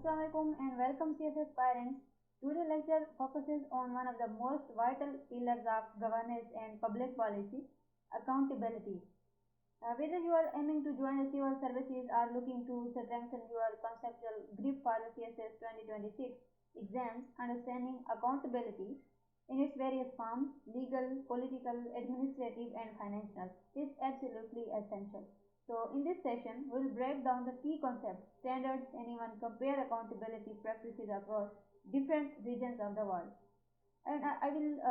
Assalamualaikum and welcome CSS parents. Today's lecture focuses on one of the most vital pillars of governance and public policy, accountability. Whether you are aiming to join the civil services or looking to strengthen your conceptual grip for the CSS 2026 exams, understanding accountability in its various forms, legal, political, administrative and financial, is absolutely essential. So in this session, we'll break down the key concepts, standards, and even compare accountability practices across different regions of the world. And I will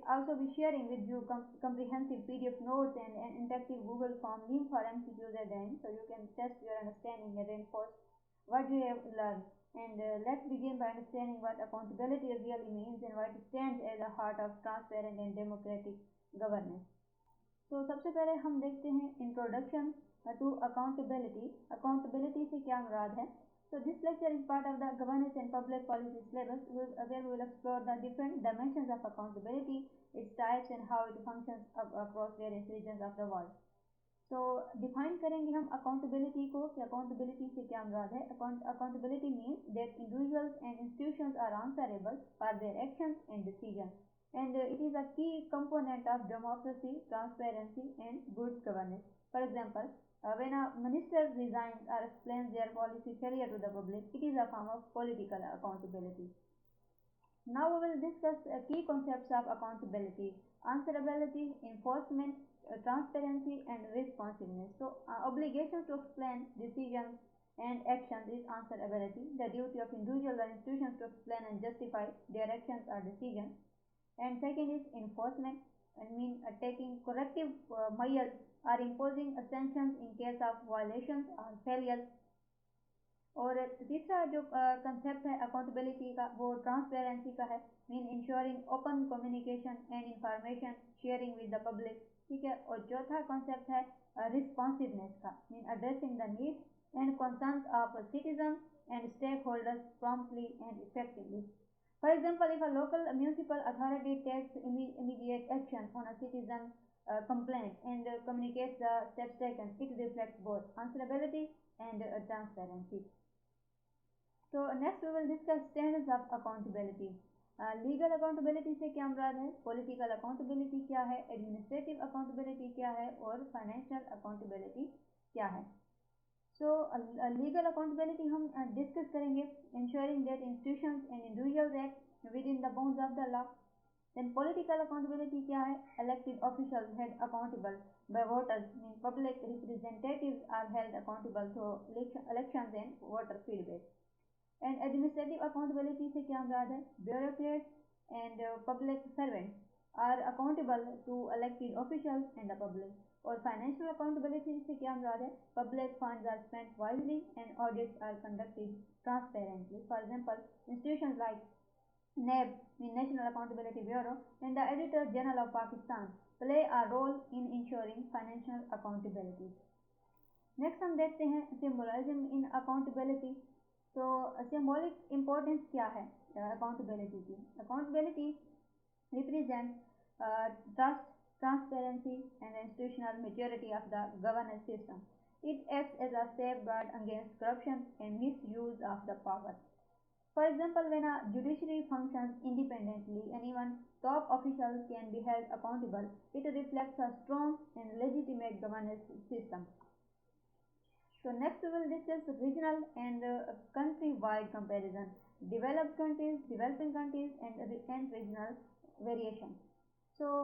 also be sharing with you comprehensive PDF notes and an interactive Google form link for MCQs at the end, so you can test your understanding and reinforce what you have learned. And let's begin by understanding what accountability really means and why it stands at the heart of transparent and democratic governance. तो सबसे पहले हम देखते हैं introduction to accountability से क्या मुराद है. So this lecture is part of the governance and public policy syllabus where we will explore the different dimensions of accountability, its types and how it functions across various regions of the world. So define करेंगे हम accountability को कि accountability से क्या मुराद है. Accountability means that individuals and institutions are answerable for their actions and decisions, and it is a key component of democracy, transparency and good governance. For example, when a minister resigns or explains their policy failure to the public, it is a form of political accountability. Now we will discuss key concepts of accountability: answerability, enforcement, transparency and responsiveness. So obligations to explain decisions and actions is answerability, the duty of individuals or institutions to explain and justify their actions or decisions. And second is enforcement, taking corrective measures or imposing sanctions in case of violations or failures. और तीसरा जो concept है accountability का वो transparency का है, ensuring open communication and information sharing with the public. ठीक है. और चौथा कॉन्सेप्ट है रिस्पॉन्सिवनेस का, addressing the needs and concerns of citizen and stakeholders promptly and effectively. For example, if a local municipal authority takes immediate action on a citizen complaint and communicates the steps taken, it reflects both answerability and transparency. So next we will discuss standards of accountability. Legal accountability से क्या मुराद है, political accountability क्या है, administrative accountability क्या है और financial accountability क्या है. So legal accountability हम डिस्कस करेंगे, ensuring that institutions and individuals act within the bounds of the law. Then political accountability क्या है, elected officials held accountable by voters, public representatives are held accountable through elections and voter feedback. And administrative accountability से क्या मुराद है, bureaucrats and public servants are accountable to elected officials and the public. और financial accountability से क्या मुराद है, public funds are spent wisely and audits are conducted transparently. For example, institutions like NAB, National Accountability Bureau, and the Editor General of Pakistan play a role in ensuring financial accountability. Next हम देखते हैं symbolism इन accountability. तो symbolic importance क्या है accountability की. Accountability represent trust, transparency and the institutional maturity of the governance system. It acts as a safeguard against corruption and misuse of the power. For example, when a judiciary functions independently and even top officials can be held accountable, it reflects a strong and legitimate governance system. So next we will discuss regional and country-wide comparison, developed countries, developing countries and regional variations. So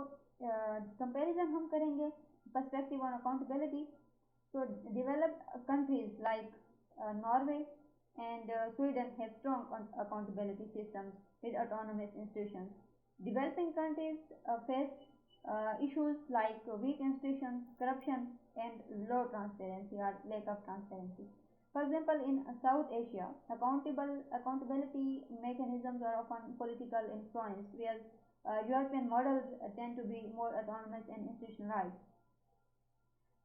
comparison हम करेंगे perspective on accountability. So developed countries like Norway and Sweden have strong accountability systems with autonomous institutions. Developing countries face issues like weak institutions, corruption and low transparency or lack of transparency. For example, in South Asia, accountability mechanisms are often political influenced, whereas European models tend to be more autonomous and institutionalized.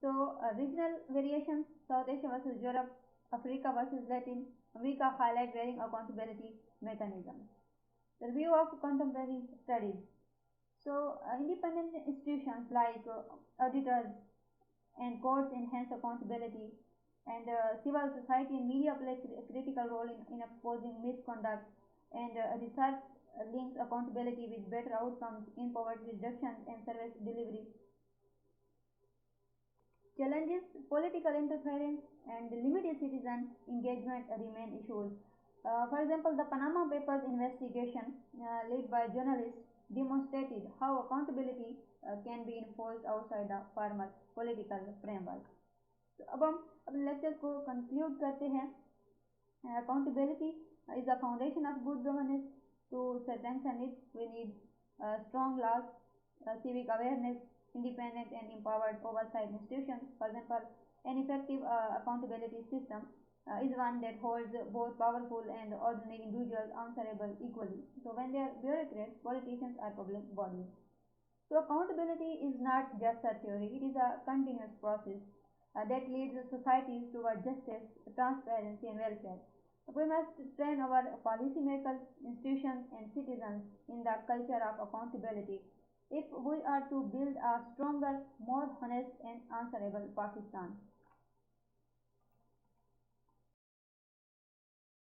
So regional variations, South Asia versus Europe, Africa versus Latin America highlight varying accountability mechanisms. The review of contemporary studies. So independent institutions like auditors and courts enhance accountability And civil society and media play a critical role in exposing misconduct, and research links accountability with better outcomes in poverty reduction and service delivery. Challenges: political interference and limited citizen engagement remain issues. For example, the Panama Papers investigation, led by journalists, demonstrated how accountability can be enforced outside the formal political framework. तो अब हम अपने lecture को conclude करते हैं. Accountability is the foundation of good governance. To strengthen it, we need strong laws, civic awareness, independent and empowered oversight institutions. For example, an effective accountability system is one that holds both powerful and ordinary individuals answerable equally. So when they are bureaucrats, politicians, or public bodies. So accountability is not just a theory, it is a continuous process that leads societies toward justice, transparency, and welfare. We must train our policymakers, institutions, and citizens in the culture of accountability if we are to build a stronger, more honest, and answerable Pakistan.